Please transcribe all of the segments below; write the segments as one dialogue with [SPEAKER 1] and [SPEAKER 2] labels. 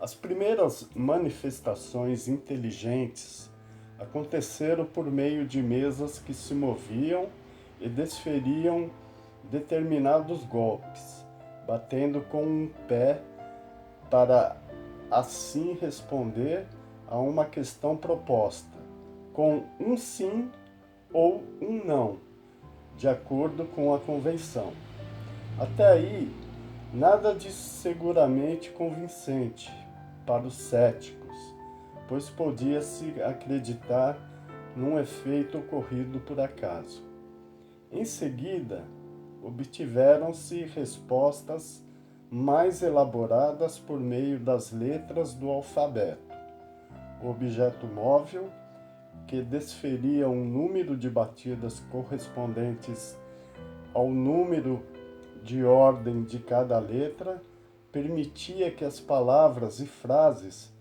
[SPEAKER 1] As primeiras manifestações inteligentes aconteceram por meio de mesas que se moviam e desferiam determinados golpes, batendo com um pé para assim responder a uma questão proposta, com um sim ou um não, de acordo com a convenção. Até aí, nada de seguramente convincente para os céticos, pois podia-se acreditar num efeito ocorrido por acaso. Em seguida, obtiveram-se respostas mais elaboradas por meio das letras do alfabeto. O objeto móvel, que desferia um número de batidas correspondentes ao número de ordem de cada letra, permitia que as palavras e frases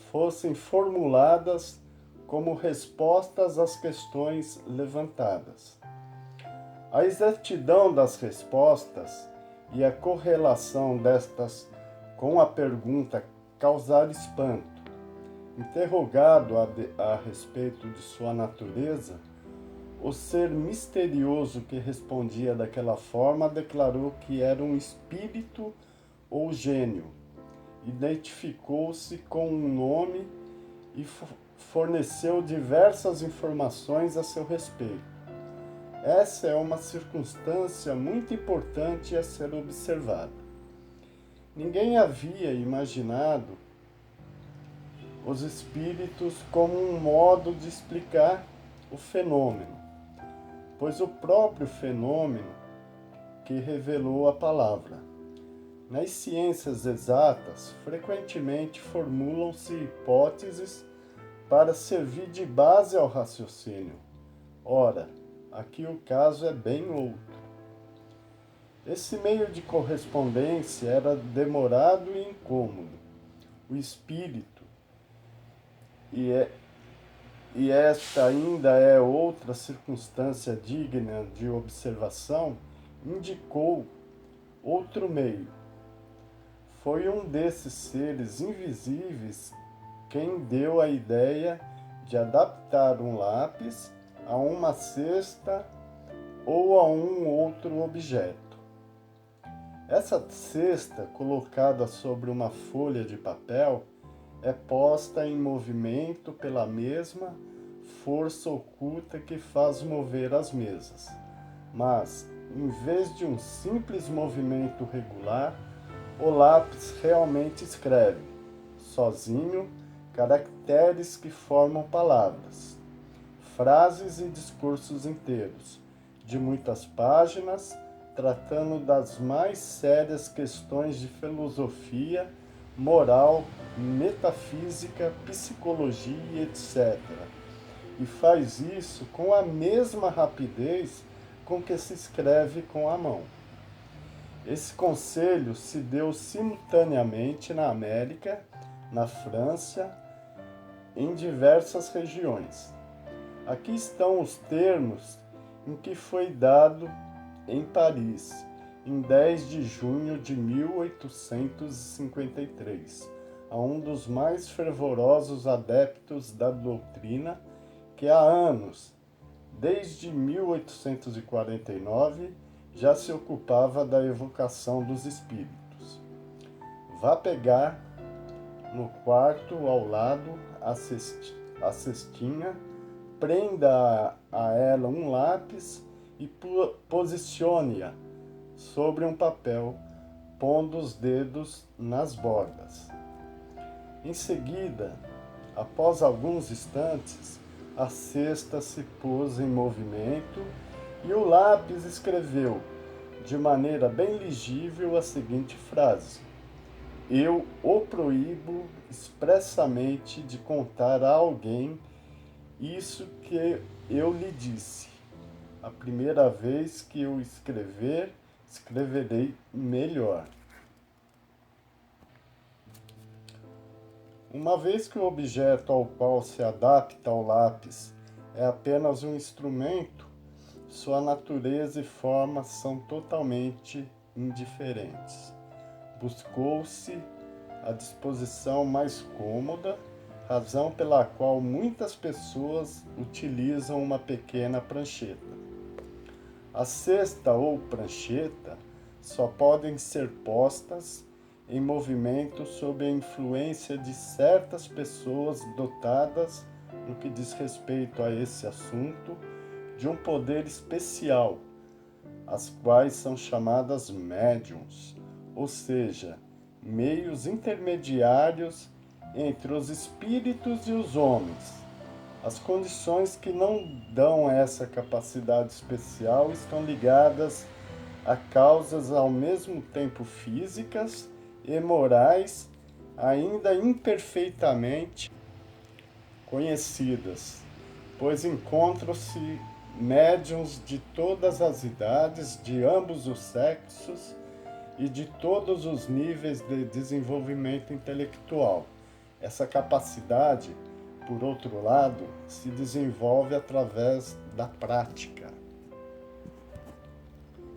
[SPEAKER 1] fossem formuladas como respostas às questões levantadas. A exatidão das respostas e a correlação destas com a pergunta causaram espanto. Interrogado a respeito de sua natureza, o ser misterioso que respondia daquela forma declarou que era um espírito ou gênio. Identificou-se com um nome e forneceu diversas informações a seu respeito. Essa é uma circunstância muito importante a ser observada. Ninguém havia imaginado os espíritos como um modo de explicar o fenômeno, pois o próprio fenômeno que revelou a palavra. Nas ciências exatas, frequentemente formulam-se hipóteses para servir de base ao raciocínio. Ora, aqui o caso é bem outro. Esse meio de correspondência era demorado e incômodo. O espírito, e esta ainda é outra circunstância digna de observação, indicou outro meio. Foi um desses seres invisíveis quem deu a ideia de adaptar um lápis a uma cesta ou a um outro objeto. Essa cesta, colocada sobre uma folha de papel, é posta em movimento pela mesma força oculta que faz mover as mesas. Mas, em vez de um simples movimento regular, o lápis realmente escreve, sozinho, caracteres que formam palavras, frases e discursos inteiros, de muitas páginas, tratando das mais sérias questões de filosofia, moral, metafísica, psicologia, etc. E faz isso com a mesma rapidez com que se escreve com a mão. Esse conselho se deu simultaneamente na América, na França, em diversas regiões. Aqui estão os termos em que foi dado em Paris, em 10 de junho de 1853, a um dos mais fervorosos adeptos da doutrina que há anos, desde 1849, já se ocupava da evocação dos espíritos. Vá pegar no quarto ao lado a cestinha, prenda a ela um lápis e posicione-a sobre um papel, pondo os dedos nas bordas. Em seguida, após alguns instantes, a cesta se pôs em movimento e o lápis escreveu, de maneira bem legível, a seguinte frase: Eu o proíbo expressamente de contar a alguém isso que eu lhe disse. A primeira vez que eu escrever, escreverei melhor. Uma vez que o objeto ao qual se adapta o lápis é apenas um instrumento, sua natureza e forma são totalmente indiferentes. Buscou-se a disposição mais cômoda, razão pela qual muitas pessoas utilizam uma pequena prancheta. A cesta ou prancheta só podem ser postas em movimento sob a influência de certas pessoas dotadas, no que diz respeito a esse assunto, de um poder especial, as quais são chamadas médiuns, ou seja, meios intermediários entre os espíritos e os homens. As condições que não dão essa capacidade especial estão ligadas a causas ao mesmo tempo físicas e morais, ainda imperfeitamente conhecidas, pois encontram-se médiuns de todas as idades, de ambos os sexos e de todos os níveis de desenvolvimento intelectual. Essa capacidade, por outro lado, se desenvolve através da prática.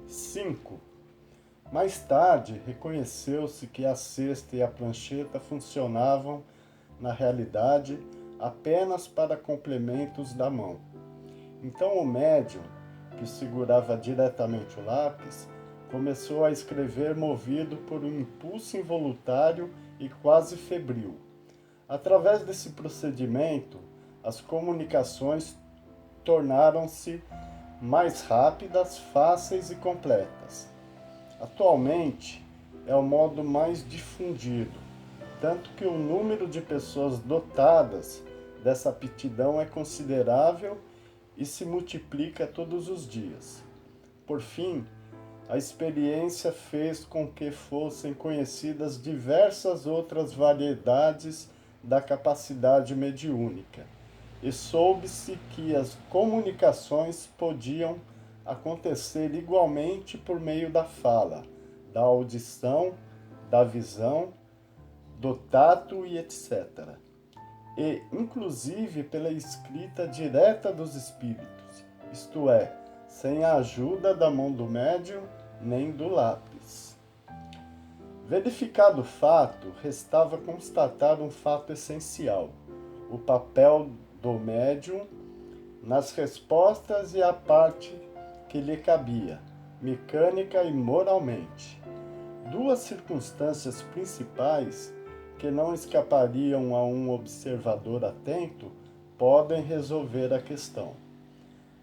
[SPEAKER 1] 5. Mais tarde, reconheceu-se que a cesta e a prancheta funcionavam, na realidade, apenas para complementos da mão. Então o médium, que segurava diretamente o lápis, começou a escrever movido por um impulso involuntário e quase febril. Através desse procedimento, as comunicações tornaram-se mais rápidas, fáceis e completas. Atualmente, é o modo mais difundido, tanto que o número de pessoas dotadas dessa aptidão é considerável e se multiplica todos os dias. Por fim, a experiência fez com que fossem conhecidas diversas outras variedades da capacidade mediúnica, e soube-se que as comunicações podiam acontecer igualmente por meio da fala, da audição, da visão, do tato e etc. E, inclusive, pela escrita direta dos espíritos, isto é, sem a ajuda da mão do médium nem do lápis. Verificado o fato, restava constatar um fato essencial: o papel do médium nas respostas e a parte que lhe cabia, mecânica e moralmente. Duas circunstâncias principais que não escapariam a um observador atento podem resolver a questão.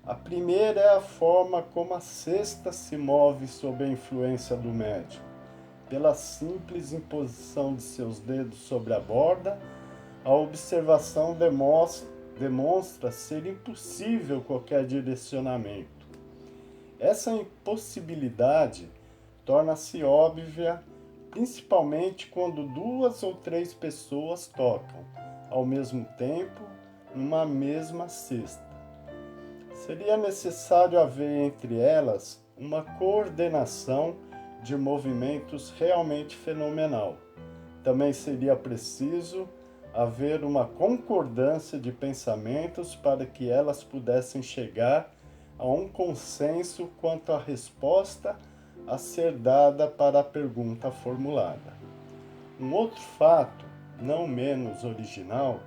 [SPEAKER 1] A primeira é a forma como a cesta se move sob a influência do médium. Pela simples imposição de seus dedos sobre a borda, a observação demonstra ser impossível qualquer direcionamento. Essa impossibilidade torna-se óbvia principalmente quando 2 ou 3 pessoas tocam, ao mesmo tempo, numa mesma cesta. Seria necessário haver entre elas uma coordenação de movimentos realmente fenomenal. Também seria preciso haver uma concordância de pensamentos para que elas pudessem chegar a um consenso quanto à resposta a ser dada para a pergunta formulada. Um outro fato, não menos original,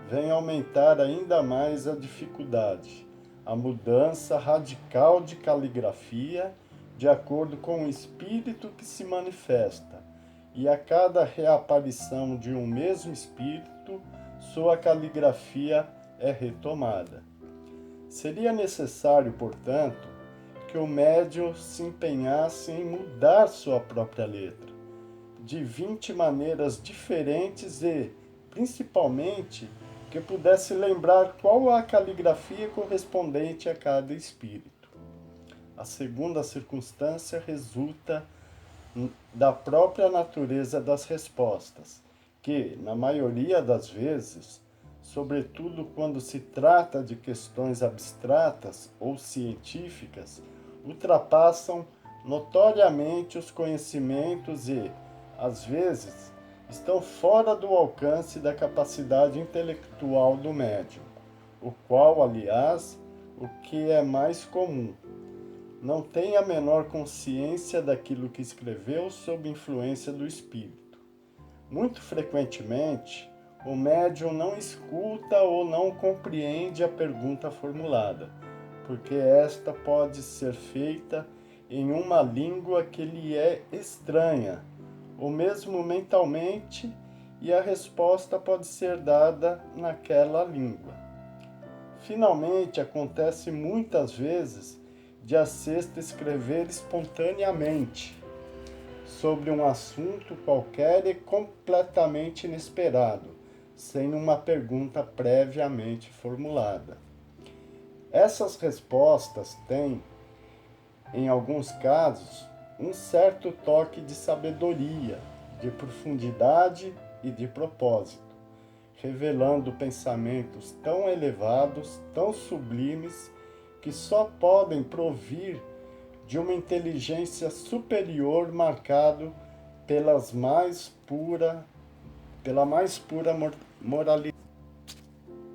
[SPEAKER 1] vem aumentar ainda mais a dificuldade: a mudança radical de caligrafia de acordo com o espírito que se manifesta, e a cada reaparição de um mesmo espírito, sua caligrafia é retomada. Seria necessário, portanto, que o médium se empenhasse em mudar sua própria letra, de 20 maneiras diferentes e, principalmente, que pudesse lembrar qual a caligrafia correspondente a cada espírito. A segunda circunstância resulta da própria natureza das respostas, que, na maioria das vezes, sobretudo quando se trata de questões abstratas ou científicas, ultrapassam notoriamente os conhecimentos e, às vezes, estão fora do alcance da capacidade intelectual do médium, o qual, aliás, o que é mais comum, não tem a menor consciência daquilo que escreveu sob influência do espírito. Muito frequentemente, o médium não escuta ou não compreende a pergunta formulada, porque esta pode ser feita em uma língua que lhe é estranha, ou mesmo mentalmente, e a resposta pode ser dada naquela língua. Finalmente, acontece muitas vezes de a cesta escrever espontaneamente sobre um assunto qualquer e completamente inesperado, sem uma pergunta previamente formulada. Essas respostas têm, em alguns casos, um certo toque de sabedoria, de profundidade e de propósito, revelando pensamentos tão elevados, tão sublimes, que só podem provir de uma inteligência superior marcado pela mais pura moralidade.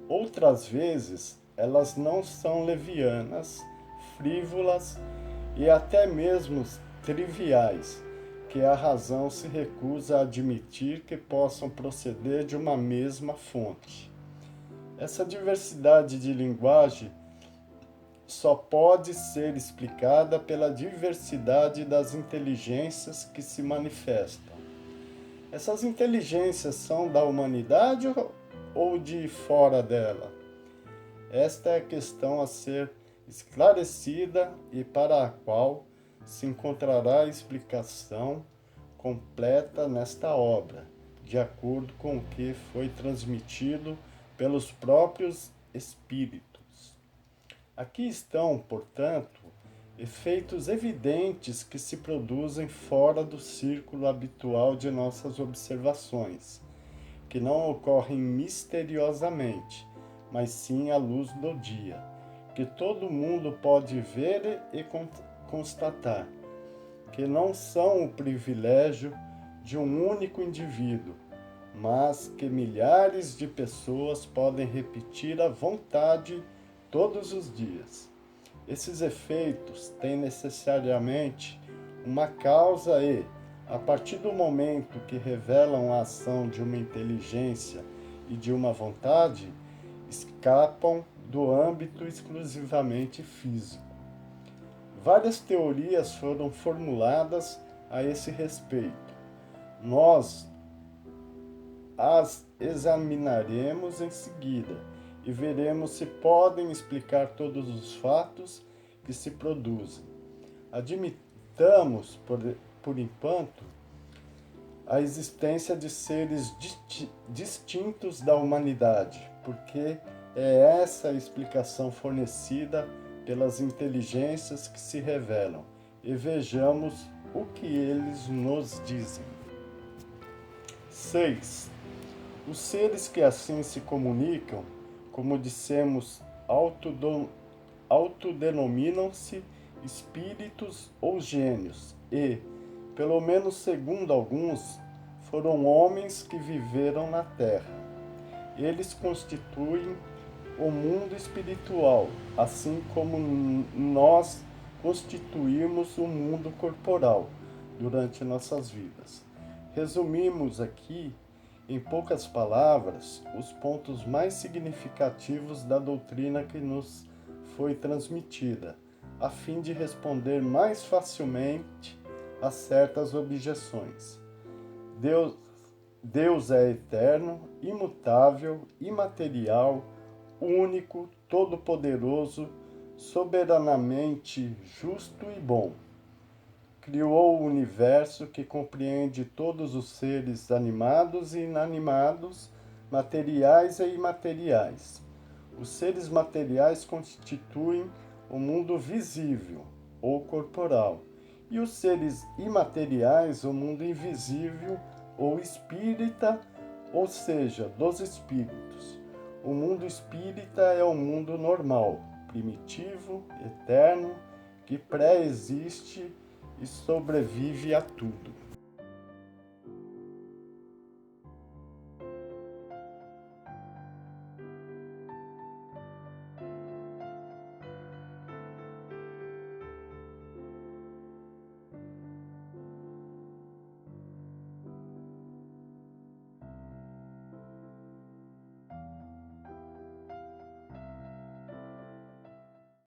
[SPEAKER 1] Outras vezes, elas não são levianas, frívolas e até mesmo triviais, que a razão se recusa a admitir que possam proceder de uma mesma fonte. Essa diversidade de linguagem só pode ser explicada pela diversidade das inteligências que se manifestam. Essas inteligências são da humanidade ou de fora dela? Esta é a questão a ser esclarecida e para a qual se encontrará a explicação completa nesta obra, de acordo com o que foi transmitido pelos próprios espíritos. Aqui estão, portanto, efeitos evidentes que se produzem fora do círculo habitual de nossas observações, que não ocorrem misteriosamente, mas sim à luz do dia, que todo mundo pode ver e constatar, que não são o privilégio de um único indivíduo, mas que milhares de pessoas podem repetir à vontade todos os dias. Esses efeitos têm necessariamente uma causa e, a partir do momento que revelam a ação de uma inteligência e de uma vontade, escapam do âmbito exclusivamente físico. Várias teorias foram formuladas a esse respeito. Nós as examinaremos em seguida e veremos se podem explicar todos os fatos que se produzem. Admitamos, por enquanto, a existência de seres distintos da humanidade, porque é essa a explicação fornecida pelas inteligências que se revelam, e vejamos o que eles nos dizem. 6. Os seres que assim se comunicam, como dissemos, autodenominam-se espíritos ou gênios e, pelo menos segundo alguns, foram homens que viveram na Terra. Eles constituem o mundo espiritual, assim como nós constituímos o mundo corporal durante nossas vidas. Resumimos aqui, em poucas palavras, os pontos mais significativos da doutrina que nos foi transmitida, a fim de responder mais facilmente a certas objeções. Deus é eterno, imutável, imaterial, único, todo-poderoso, soberanamente justo e bom. Criou o universo que compreende todos os seres animados e inanimados, materiais e imateriais. Os seres materiais constituem o mundo visível ou corporal, e os seres imateriais o mundo invisível ou espírita, ou seja, dos espíritos. O mundo espírita é o mundo normal, primitivo, eterno, que pré-existe e sobrevive a tudo.